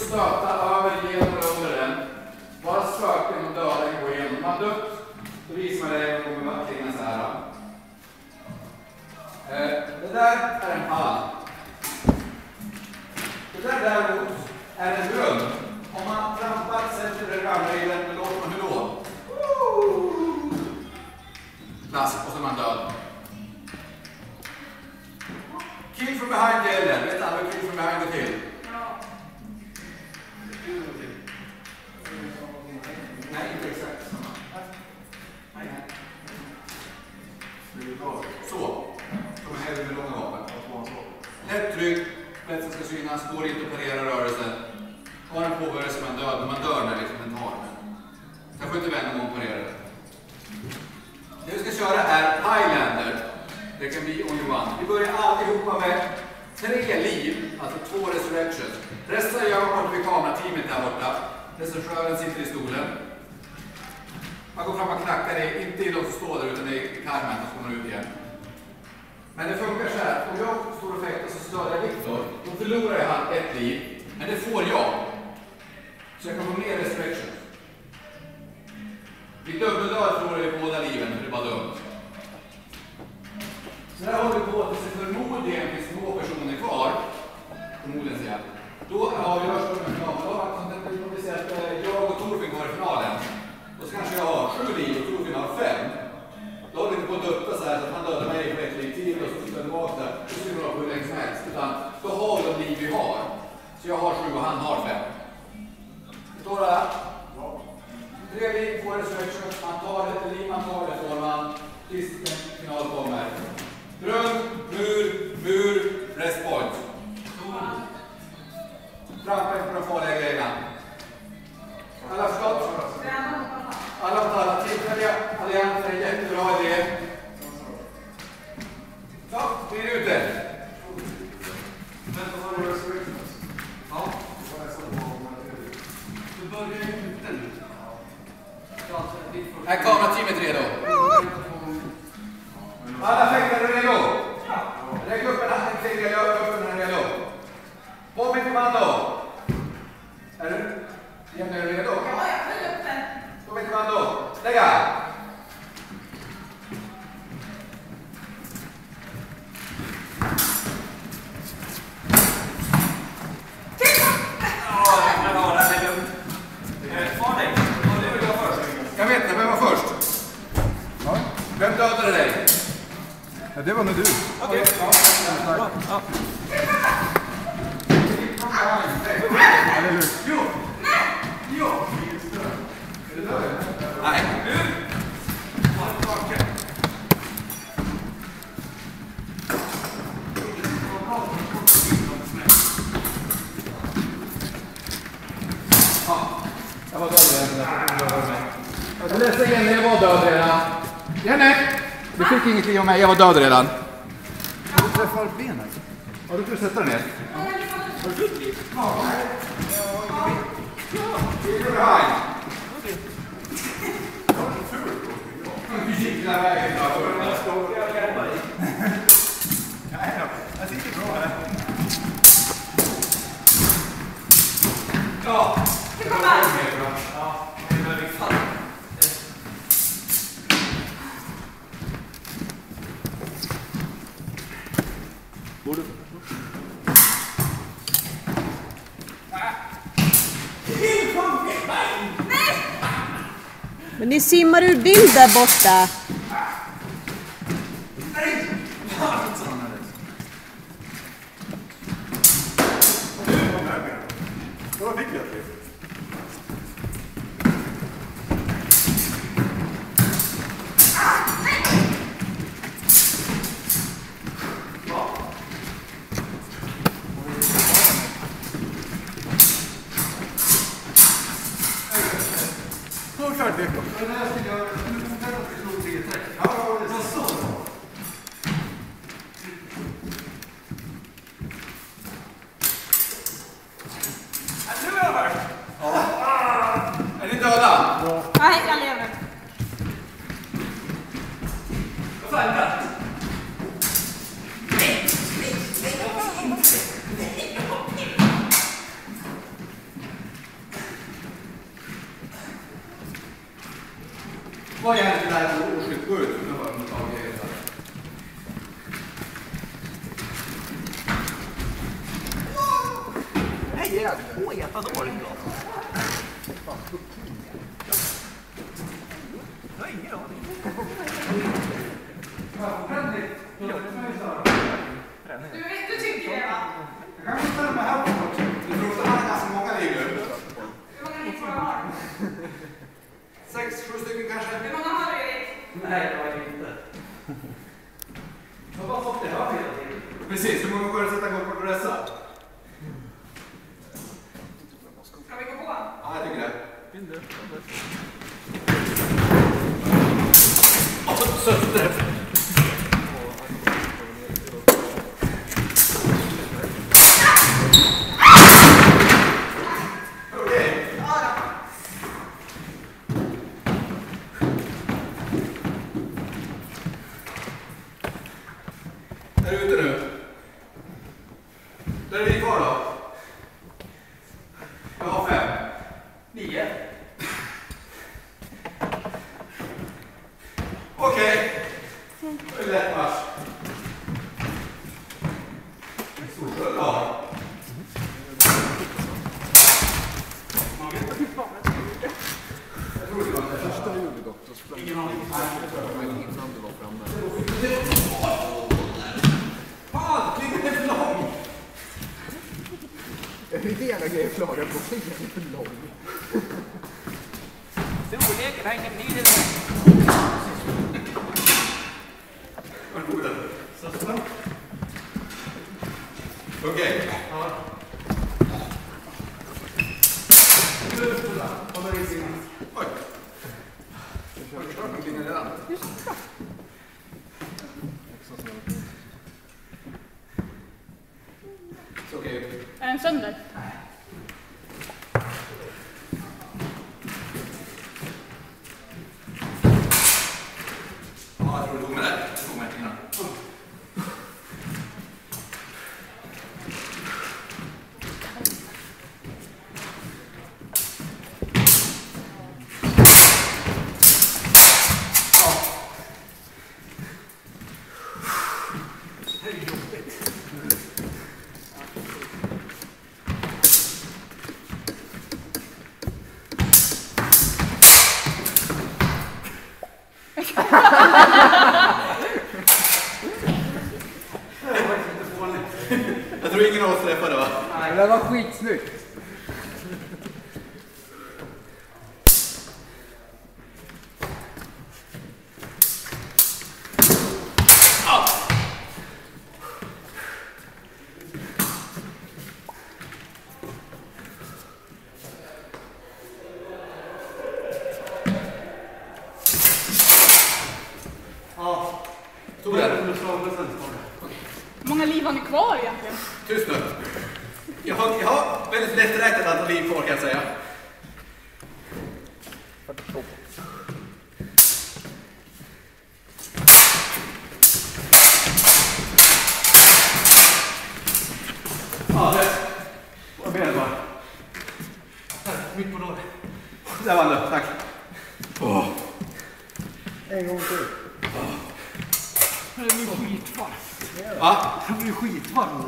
stöta över genom eller under den. Bara spöken och döden går igenom. Man dött, då visar man det och kommer att klinga så här. Det där är en pall. Det där däremot är en grund. Om man trampar, sätter det ramregler, då låter man hur då? Klass, och så är man död. Kill from behind gäller. Vet alla hur kill from behind går till? Nej, inte exakt samma. Så. Som en hälften med långa vapen. Lätt tryck. Spetsen ska synas. Går inte att parera rörelsen. Har en påbörjelse man död. Man dör när liksom den tar. Jag får inte vända om parera det. Det vi ska köra är Highlander. Det kan bli only one. Vi börjar allihopa med 3 liv. Alltså 2 resurrections. Resten gör man vid kamerateamet där borta. Regissören sitter i stolen. Man går fram och knackar det, inte i de som står där utan i karmen som kommer ut igen. Men det funkar så här, om jag står och fäktar så stör jag Viktor, då förlorar han 1 liv. Men det får jag. Så jag kan få mer resurrection. Vid dubbeldöd förlorar vi båda liven, för det är bara dumt. Så där håller vi på tills det förmodligen finns 2 personer kvar. Förmodligen säger jag. Då avgörs de med finallag. Vi säger att jag och Torfinn går i finalen. Då så kanske jag har 7 liv och Torfinn har 5. Då håller vi inte på att dutta så här så att han dödar mig på 1 liv till och så flyttar tillbaka där. Då ska vi på hur länge som helst. Utan då har vi de liv vi har. Så jag har 7 och han har 5. Förstår du? 3 liv, 2 resurrection. Man tar det liv, man tar det får man. Tills final kommer. Grund, mur, rest point. Trampa inte på de farliga grejerna. Alla förstått? Alla får ta tillfälliga allianser, en jättebra idé. Så, vi är ute. Men vad har du resurrections? Ja. Du börjar ju ute nu. Är kamerateamet redo? Alla fäktare är redo? Lägg upp en hand till jag gör upp den här redo. På mitt kommando. Är du? Jenny, är du redo? Ja, jag höll upp den. På mitt kommando. Lägga! Jag vet inte, vem var först? Ja. Vem dödade dig? Ja, det var nog du. Okej. Ja. Ja. Eller hur? Jo! Jo! Är det död? Nej. Jag var död redan. Jag läste igen när jag var död redan. Jenny! Du fick inget liv av mig, jag var död redan. Du träffar benen. Ja, då kan du sätta dig ner. Har du fått liv? Ja. Det är bra. Du gick den här vägen. Jag sitter bra här. Ja. Det kommer här. Ja, det är väldigt fan. Borde... Men ni simmar ur bild där borta. Då fick jag det. Är ni döda? Nej, jag lever. Vad fan är det? Ta gärna det där och skjut. Gå ut. Nu har de tagit det. Nej, jag är dåligt då. Jag har ingen aning. Du tycker det, va? Jag kan ställa mig här också. Du tror att han har ganska många ligor. Hur många hit har du? 6-7 stycken kanske. Hur många har du, Erik? Nej, det var det inte. Jag har bara fått det här hela tiden. Precis, hur många går det att sätta igång på Dressa? Ska vi gå på? Ja, jag tycker det. Är du ute nu? Där är vi kvar då? Jag har 5. 9. Okej. Det är lätt match. Ja. Jag tror det var det första du gjorde dock. Ingen aning. Innan du var framme. Fan, klingen är för lång. Jag vill gärna grejer klaga på klingen är för lång. Storleken har ingen ny. Okej. Oj. Klart de vinner redan. Så okej. Är den sönder? Ja, jag tror du tog med det. Jag tog med innan. Jag tror ingen av oss träffade, va? Nej, det var skitsnyggt. Ja. Tog det. Hur många liv har ni kvar egentligen? Tyst nu. Jag har väldigt lätträknat antal liv kvar, kan jag säga. Ja, det. Vad menar du bara? Mitt på låret. Där vann du, tack. En gång till. Det blir skitvarmt. Va? Det blir skitvarmt.